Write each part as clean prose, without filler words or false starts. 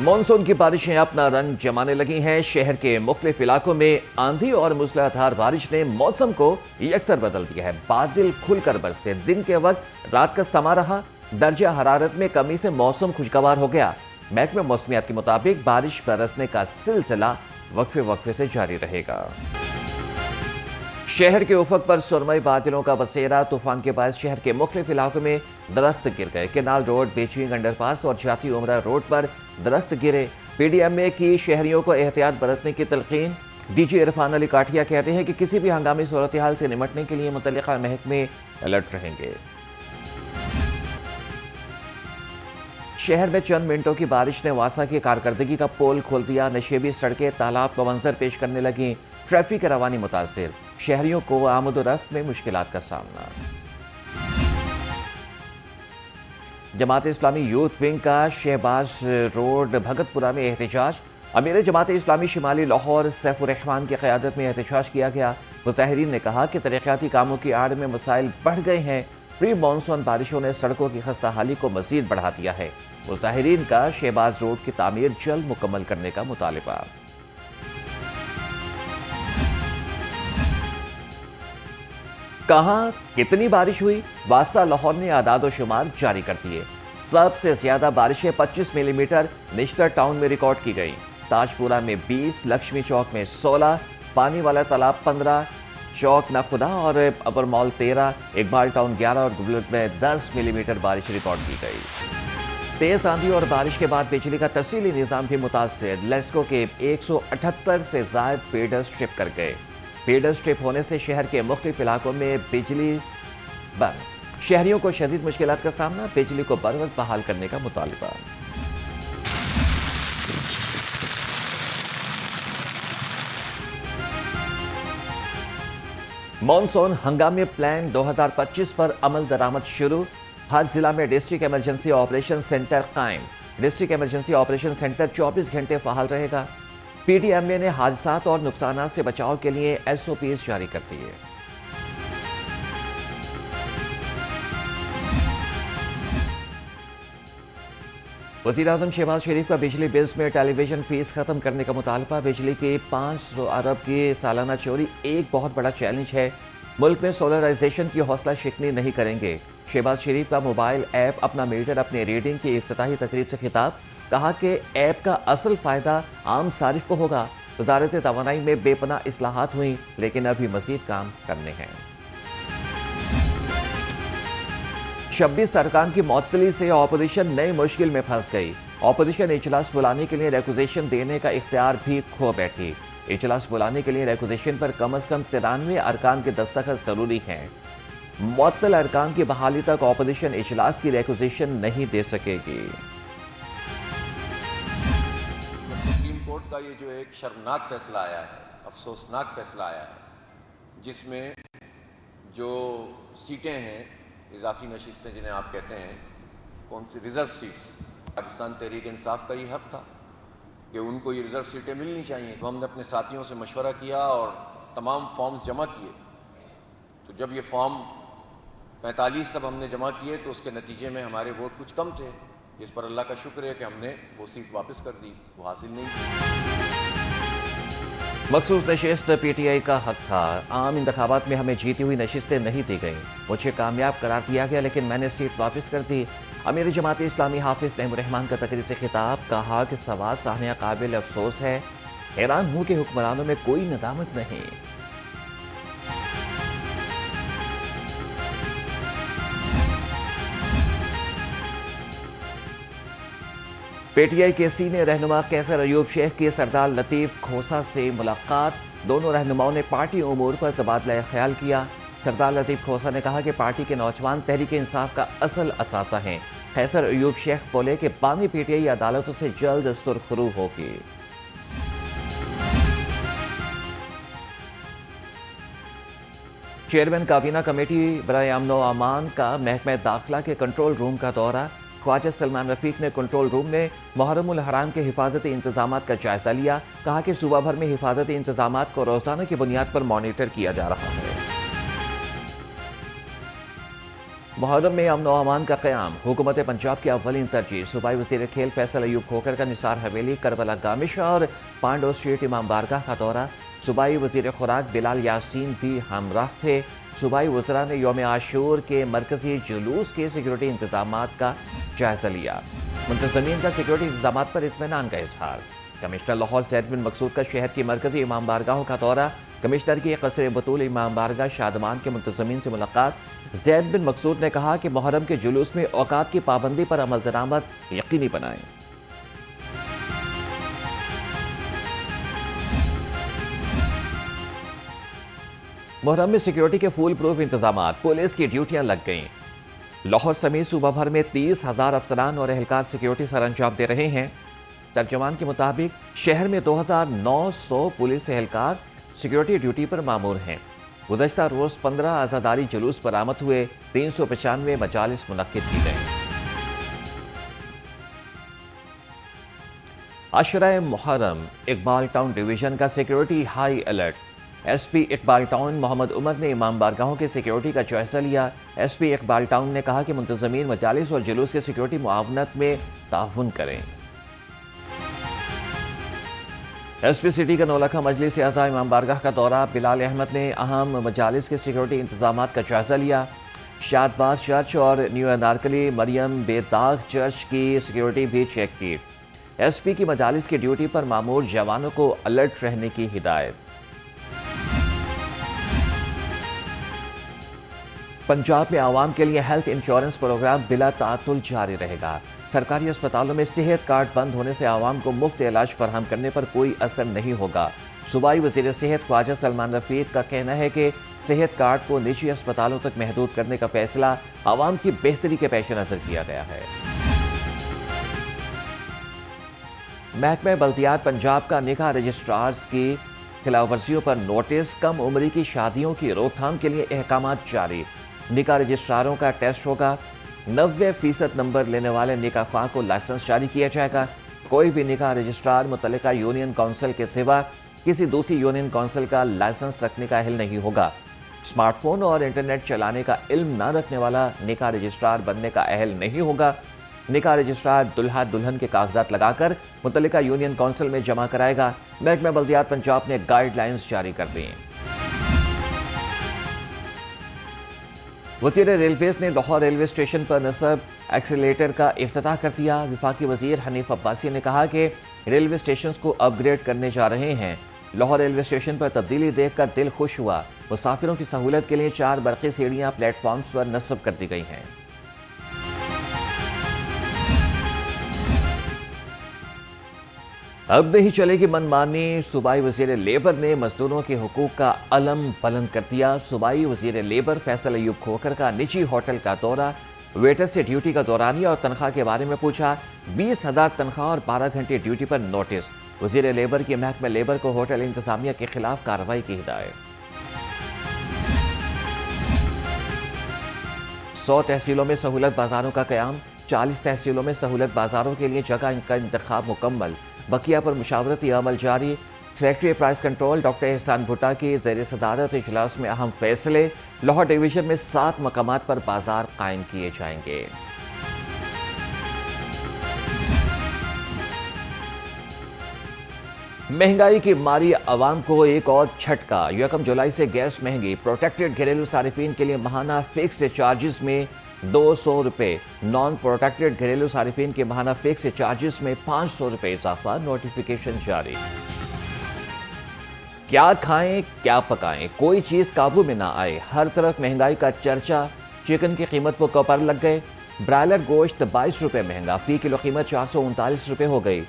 Monsoon की बारिशें अपना रंग जमाने लगी हैं। शहर के मुख्तलिफ इलाकों में आंधी और मूसलाधार बारिश ने मौसम को यकसर बदल दिया है। बादल खुलकर बरसे, दिन के वक्त रात का समा रहा, दर्जा हरारत में कमी से मौसम खुशगवार हो गया। महकमे मौसमियात के मुताबिक बारिश बरसने का सिलसिला वक्फे वक्फे से जारी रहेगा। शहर के उफक पर सुरमई बादलों का बसेरा, तूफान के बायस शहर के मुख्तलिफ इलाकों में दरख्त गिर गए। केनाल रोड, बेचिंग अंडरपास और जाती उमरा रोड पर दरख्त गिरे। पीडीएमए की शहरियों को एहतियात बरतने की तलकीन। डीजी इरफान अली काठिया कहते हैं कि किसी भी हंगामी सूरत हाल से निपटने के लिए मुतल्लिका महकमे अलर्ट रहेंगे। शहर में चंद मिनटों की बारिश ने वासा की कारकर्दगी का पोल खोल दिया। नशेबी सड़कें तालाब का मंजर पेश करने लगी। ट्रैफिक रवानी मुतासिर, शहरियों को आमद-ओ-रफ्त में मुश्किलात का सामना। जमात इस्लामी यूथ विंग का शहबाज रोड भगतपुरा में एहतजाज। अमीर जमात इस्लामी शिमाली लाहौर सैफुर रहमान की क़यादत में एहतजाज किया गया। मुज़ाहिरीन ने कहा कि तरक्याती कामों की आड़ में मसाइल बढ़ गए हैं। प्री मानसून बारिशों ने सड़कों की खस्ता हाली को मजीद बढ़ा दिया है। मुज़ाहिरीन का शहबाज रोड की तामीर जल्द मुकम्मल करने का मुतालिबा। कहां कितनी बारिश हुई, वासा लाहौर ने आदाद शुमार जारी कर दिए। सबसे ज्यादा बारिशें 25 मिलीमीटर निश्तर टाउन में रिकॉर्ड की गई। ताजपुरा में 20, लक्ष्मी चौक में 16, पानी वाला तालाब 15, चौक नखुदा और अपर मॉल 13, इकबाल टाउन 11 और गुलबर्ग में 10 मिलीमीटर बारिश रिकॉर्ड की गई। तेज आंधी और बारिश के बाद बिजली का तफसीली निजाम भी मुतासर। लेस्को के 178 से ज्यादा फीडर स्ट्रिप कर गए। फीडर स्ट्रिप होने से शहर के मुख्तलिफ इलाकों में बिजली बंद। शहरियों को शदीद मुश्किलात का सामना, बिजली को बर वक्त बहाल करने का मुतालिबा। मॉनसून हंगामी प्लान 2025 पर अमल दरामद शुरू। हर जिला में डिस्ट्रिक्ट इमरजेंसी ऑपरेशन सेंटर कायम। डिस्ट्रिक्ट इमरजेंसी ऑपरेशन सेंटर 24 घंटे फहाल रहेगा। पीडीएमए ने हादसात और नुकसानात से बचाव के लिए एसओपीज जारी कर दिए। वज़ीर-ए-आज़म शहबाज शरीफ का बिजली बिल्स में टेलीविजन फीस खत्म करने का मुतालबा। बिजली की 500 अरब की सालाना चोरी एक बहुत बड़ा चैलेंज है। मुल्क में सोलराइजेशन की हौसला शिकनी नहीं करेंगे। शहबाज शरीफ का मोबाइल ऐप अपना मीटर अपने रीडिंग की इफ्तिताही तकरीब से खिताब। कहा कि ऐप का असल फायदा आम सारिफ को होगा। वज़ारत तवानाई में बेपनाह इस्लाहात हुई, लेकिन अभी मजीद काम करने हैं। 26 अरकान की मअतली से अपोजिशन नई मुश्किल में फंस गई। अपोजिशन इजलास बुलाने के लिए रेक्विजिशन देने का इख्तियार भी खो बैठी। इजलास बुलाने के लिए रेक्विजिशन पर कम अज कम 93 अरकान के दस्तखत जरूरी हैं। मुअत्तल अरकान की बहाली तक अपोजिशन इजलास की रेक्विजिशन नहीं दे सकेगी। कोर्ट का ये जो एक शर्मनाक फैसला आया है, अफसोसनाक फैसला आया है, जिसमें जो सीटें हैं, इजाफी नशिस्तें जिन्हें आप कहते हैं, कौन सी रिजर्व सीट्स, पाकिस्तान तहरीक इंसाफ का ये हक था कि उनको ये रिजर्व सीटें मिलनी चाहिए। तो हमने अपने साथियों से मशवरा किया और तमाम फॉर्म्स जमा किए। तो जब ये फॉर्म 45 सब हमने जमा किए तो उसके नतीजे में हमारे वोट कुछ कम थे, जिस पर अल्लाह का शुक्र है कि हमने वो सीट वापस कर दी, वो हासिल नहीं की। मखसूस नशिस्त पीटीआई का हक था। आम इंतखाबात में हमें जीती हुई नशिस्तें नहीं दी गईं। मुझे कामयाब करार दिया गया, लेकिन मैंने सीट वापस कर दी। अमीर जमात इस्लामी हाफिज नईमुर रहमान का तकरीर से खिताब। कहा कि सवाल साहनिया काबिल अफसोस है। हैरान हूं कि हुक्मरानों में कोई नदामत नहीं। पीटीआई के सीनियर रहनुमा कैसर अयूब शेख की सरदार लतीफ खोसा से मुलाकात। दोनों रहनुमाओं ने पार्टी उमूर पर तबादला ख्याल किया। सरदार लतीफ खोसा ने कहा कि पार्टी के नौजवान तहरीक इंसाफ का असल असासा हैं। कैसर अयूब शेख बोले कि बानी पीटीआई अदालतों से जल्द सुरखरू होगी। चेयरमैन काबीना कमेटी बराए अमन व अमान का महकमा दाखिला के कंट्रोल रूम का दौरा। ख्वाजा सलमान रफीक ने कंट्रोल रूम में मुहर्रम उल हराम के हिफाजती इंतजामात का जायजा लिया। कहा कि सूबा भर में हिफाजती इंतजामात को रोजाना की बुनियाद पर मॉनिटर किया जा रहा है। محرم میں امن و امان کا قیام حکومت پنجاب کی اولین ترجیح صوبائی وزیر کھیل فیصل ایوب کھوکھر کا نثار حویلی کربلا گامش اور پانڈو اسٹریٹ امام بارگاہ کا دورہ صوبائی وزیر خوراک بلال یاسین بھی ہمراہ تھے صوبائی وزراء نے یوم عاشور کے مرکزی جلوس کے سیکیورٹی انتظامات کا جائزہ لیا منتظمین کا سیکیورٹی انتظامات پر اطمینان کا اظہار کمشنر لاہور زید بن مقصود کا شہر کی مرکزی امام بارگاہوں کا دورہ کمشنر کی قصر بطول امام بارگاہ شادمان کے منتظمین سے ملاقات زید بن مقصود نے کہا کہ محرم کے جلوس میں اوقات کی پابندی پر عمل درآمد یقینی بنائیں محرم میں سیکیورٹی کے فول پروف انتظامات پولیس کی ڈیوٹیاں لگ گئیں لاہور سمیت صوبہ بھر میں 30,000 افسران اور اہلکار سیکیورٹی سر انجام دے رہے ہیں ترجمان کے مطابق شہر میں 2,900 پولیس اہلکار سیکیورٹی ڈیوٹی پر مامور ہیں گزشتہ روز 15 عزاداری جلوس برآمد ہوئے 395 مجالس منعقد کی گئیں عشرہ محرم اقبال ٹاؤن ڈویژن کا security high alert S P Iqbal town Muhammad Umar نے امام بارگاہوں کے سیکیورٹی کا جائزہ لیا ایس پی اقبال ٹاؤن نے کہا کہ منتظمین مجالس اور جلوس کے سیکیورٹی معاونت میں تعاون کریں ایس پی سٹی کا نولکھا مجلس اعضاء امام بارگاہ کا دورہ بلال احمد نے اہم مجالس کے سیکیورٹی انتظامات کا جائزہ لیا شاد باد چرچ اور نیو انارکلی مریم بے داغ چرچ کی سیکیورٹی بھی چیک کی ایس پی کی مجالس کی ڈیوٹی پر مامور جوانوں کو الرٹ رہنے کی ہدایت پنجاب میں عوام کے لیے ہیلتھ انشورنس پروگرام بلا تعطل جاری رہے گا سرکاری اسپتالوں میں صحت کارڈ بند ہونے سے عوام کو مفت علاج فراہم کرنے پر کوئی اثر نہیں ہوگا صوبائی وزیر صحت خواجہ سلمان رفیق کا کہنا ہے کہ صحت کارڈ کو نجی اسپتالوں تک محدود کرنے کا فیصلہ عوام کی بہتری کے پیش نظر کیا گیا ہے محکمہ بلدیات پنجاب کا نکاح رجسٹرارز کی خلاف ورزیوں پر نوٹس کم عمری کی شادیوں کی روک تھام کے لیے احکامات جاری نکاح رجسٹراروں کا ٹیسٹ ہوگا 90% نمبر لینے والے نکاح خواہ کو لائسنس جاری کیا جائے گا کوئی بھی نکاح رجسٹرار متعلقہ یونین کونسل کے سوا کسی دوسری یونین کونسل کا لائسنس رکھنے کا اہل نہیں ہوگا اسمارٹ فون اور انٹرنیٹ چلانے کا علم نہ رکھنے والا نکاح رجسٹرار بننے کا اہل نہیں ہوگا نکاح رجسٹرار دلہا دلہن کے کاغذات لگا کر متعلقہ یونین کونسل میں جمع کرائے گا محکمہ بلدیات پنجاب نے گائیڈ لائنز جاری کر دی ہیں وزیر ریلویز نے لاہور ریلوے اسٹیشن پر نصب ایکسیلیٹر کا افتتاح کر دیا وفاقی وزیر حنیف عباسی نے کہا کہ ریلوے اسٹیشنز کو اپ گریڈ کرنے جا رہے ہیں لاہور ریلوے اسٹیشن پر تبدیلی دیکھ کر دل خوش ہوا مسافروں کی سہولت کے لیے 4 برقی سیڑھیاں پلیٹ فارمز پر نصب کر دی گئی ہیں اب نہیں چلے گی منمانی صوبائی وزیر لیبر نے مزدوروں کے حقوق کا علم بلند کر دیا صوبائی وزیر لیبر فیصل ایوب کھوکھر کا نجی ہوٹل کا دورہ ویٹر سے ڈیوٹی کا دورانیہ اور تنخواہ کے بارے میں پوچھا 20,000 تنخواہ اور 12 گھنٹے ڈیوٹی پر نوٹس وزیر لیبر کی محکمہ لیبر کو ہوٹل انتظامیہ کے خلاف کارروائی کی ہدایت 100 تحصیلوں میں سہولت بازاروں کا قیام 40 تحصیلوں میں سہولت بازاروں کے لیے جگہ کا انتخاب مکمل بقیہ پر مشاورتی عمل جاری سیکرٹری پرائز کنٹرول ڈاکٹر احسان بھٹا کی زیر صدارت اجلاس میں اہم فیصلے لاہور ڈویژن میں 7 مقامات پر بازار قائم کیے جائیں گے مہنگائی کی ماری عوام کو ایک اور جھٹکا 1 جولائی سے گیس مہنگی پروٹیکٹڈ گھریلو صارفین کے لیے ماہانہ فکس چارجز میں 200 روپے نان پروٹیکٹڈ گھریلو صارفین کے ماہانہ فکس چارجز میں 500 روپے اضافہ نوٹیفیکیشن جاری کیا کھائیں کیا پکائیں کوئی چیز قابو میں نہ آئے ہر طرف مہنگائی کا چرچا چکن کی قیمت کو کپر لگ گئے برائلر گوشت 22 روپے مہنگا فی کلو قیمت 439 روپے ہو گئی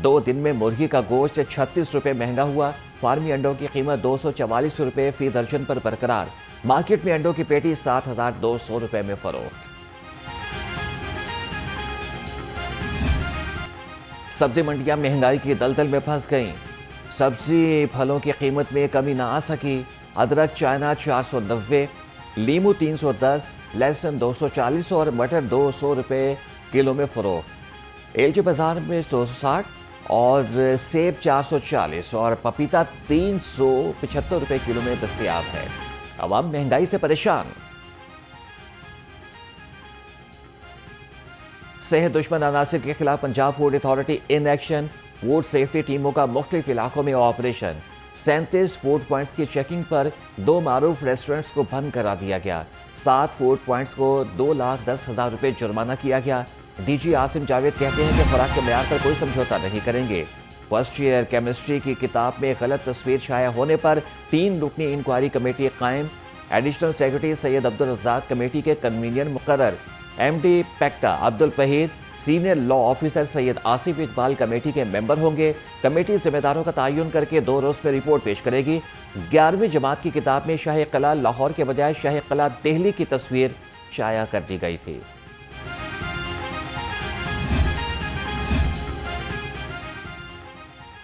2 دن میں مرغی کا گوشت 36 روپے مہنگا ہوا فارمی انڈوں کی قیمت 244 روپے فی درجن پر برقرار مارکیٹ میں انڈوں کی پیٹی 7,200 روپے میں فروخت سبزی منڈیاں مہنگائی کی دلدل میں پھنس گئیں سبزی پھلوں کی قیمت میں کمی نہ آ سکی ادرک چائنا 490 لیمو 310 لہسن 240 اور مٹر 200 روپے کلو میں فروخت ایلچی بازار میں 260 اور سیب 440 اور پپیتا 375 روپے کلو میں دستیاب ہے عوام مہنگائی سے پریشان सेहत दुश्मन अनासिर के खिलाफ Punjab food authority in action. Food safety टीमों का मुख्तलिफ इलाकों में ऑपरेशन। 37 फूड पॉइंट्स की चेकिंग पर 2 मारूफ रेस्टोरेंट्स को बंद करा दिया गया। 7 फूड पॉइंट्स को 2,10,000 रुपये जुर्माना किया गया। डीजी आसिम जावेद कहते हैं कि खुराक के मेयार पर कोई समझौता नहीं करेंगे। फर्स्ट ईयर केमिस्ट्री की किताब में गलत तस्वीर शाया होने पर 3 रुकनी इंक्वायरी कमेटी कायम। Additional secretary Syed Abdul Razzaq committee के कन्वीनियर मुकर्रर। एमडी पैक्टा Abdul Fahid, senior law officer Syed Asif Iqbal committee के मेंबर होंगे। कमेटी जिम्मेदारों का तयन करके 2 रोज में रिपोर्ट पेश करेगी। 11वीं जमात की किताब में शाह किला लाहौर के बजाय शाह किला दिल्ली की तस्वीर शाया कर दी गई थी।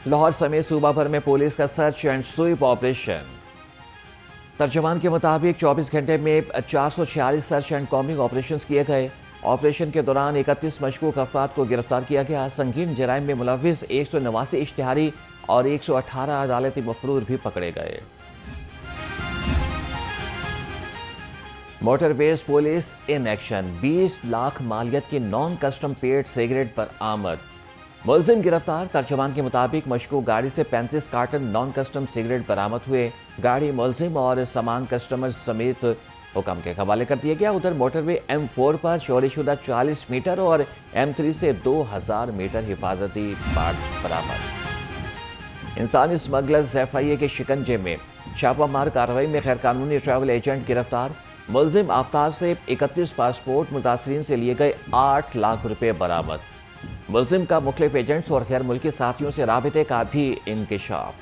लाहौर समेत सूबा भर में पुलिस का सर्च एंड स्वीप ऑपरेशन। तर्जमान के मुताबिक 24 घंटे में 446 सर्च एंड कॉम्बिंग ऑपरेशंस किए गए। ऑपरेशन के दौरान 31 मशकूक अफराद को गिरफ्तार किया गया। संगीन जराइम में मुलविस 189 इश्तिहारी और 118 अदालती मफरूर भी पकड़े गए। Motorways police in action. 20 lakh मालियत की नॉन कस्टम पेड सिगरेट पर आमद। मुलजिम गिरफ्तार। तर्जमान के मुताबिक मशकूक गाड़ी से 35 कार्टन नॉन कस्टम सिगरेट बरामद हुए। गाड़ी मुलजिम और सामान कस्टमर समेत हुक्म के हवाले कर दिया गया। उधर मोटरवे M4 पर चोरीशुदा 40 मीटर और M3 से 2000 मीटर हिफाजती पार्ट बरामद। इंसानी स्मगलर्स FIA के शिकंजे में। छापामार कार्रवाई में गैर कानूनी ट्रैवल एजेंट गिरफ्तार। मुलजिम आफ्तार से 31 पासपोर्ट मुतासरीन से लिए गए 8 लाख रुपए बरामद। मुलजिम का मुख्तलिफ एजेंट्स और गैर मुल्की साथियों से राबिते का भी इंकिशाफ।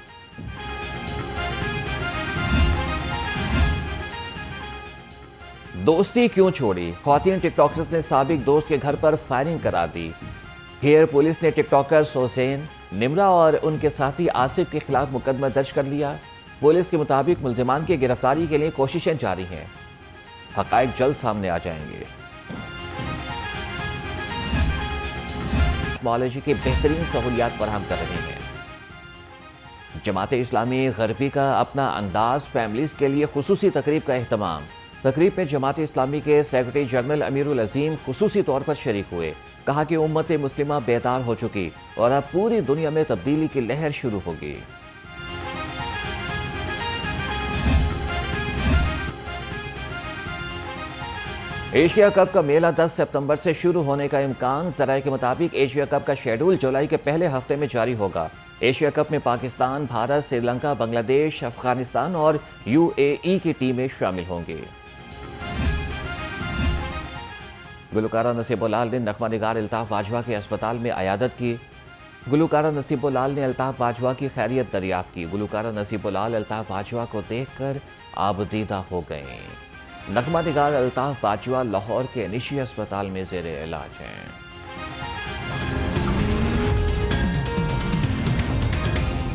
दोस्ती क्यों छोड़ी? ख्वातीन टिकटॉकर्स ने साबिक दोस्त के घर पर फायरिंग करा दी। हेयर पुलिस ने टिकटॉकर्स हुसैन, निमरा और उनके साथी आसिफ के खिलाफ मुकदमा दर्ज कर लिया। पुलिस के मुताबिक मुलजिमान की गिरफ्तारी के लिए कोशिशें जारी हैं। हकायक जल्द सामने आ जाएंगे। टेक्नोलॉजी की बेहतरीन सहूलियात फराहम कर रहे हैं। जमात इस्लामी गरबी का अपना अंदाज, फैमिलीज के लिए खुसूसी तकरीब का एहतमाम। तकरीब में जमात इस्लामी के सेक्रेटरी जनरल अमीरुल अजीम खुसूसी तौर पर शरीक हुए। कहा कि उम्मत मुस्लिमा बेदार हो चुकी और अब पूरी दुनिया में तब्दीली की लहर शुरू होगी। एशिया कप का मेला 10 सितंबर से शुरू होने का इम्कान। ज़राए के मुताबिक एशिया कप का शेड्यूल जुलाई के पहले हफ्ते में जारी होगा। एशिया कप में पाकिस्तान, भारत, श्रीलंका, बांग्लादेश, अफगानिस्तान और UAE की टीमें शामिल होंगी। गुलकारा नसीबुल्लाह ने नगमा निगार अल्ताफ बाजवा के अस्पताल में अयादत की। गुलकारा नसीबुल्लाह ने अल्ताफ बाजवा की खैरियत दरियाफ्त की। गुलकारा नसीबुल्लाह अल्ताफ बाजवा को देखकर आबदीदा हो गए। नगमा निगार अल्ताफ बाजवा लाहौर के निशी अस्पताल में ज़ेर इलाज हैं।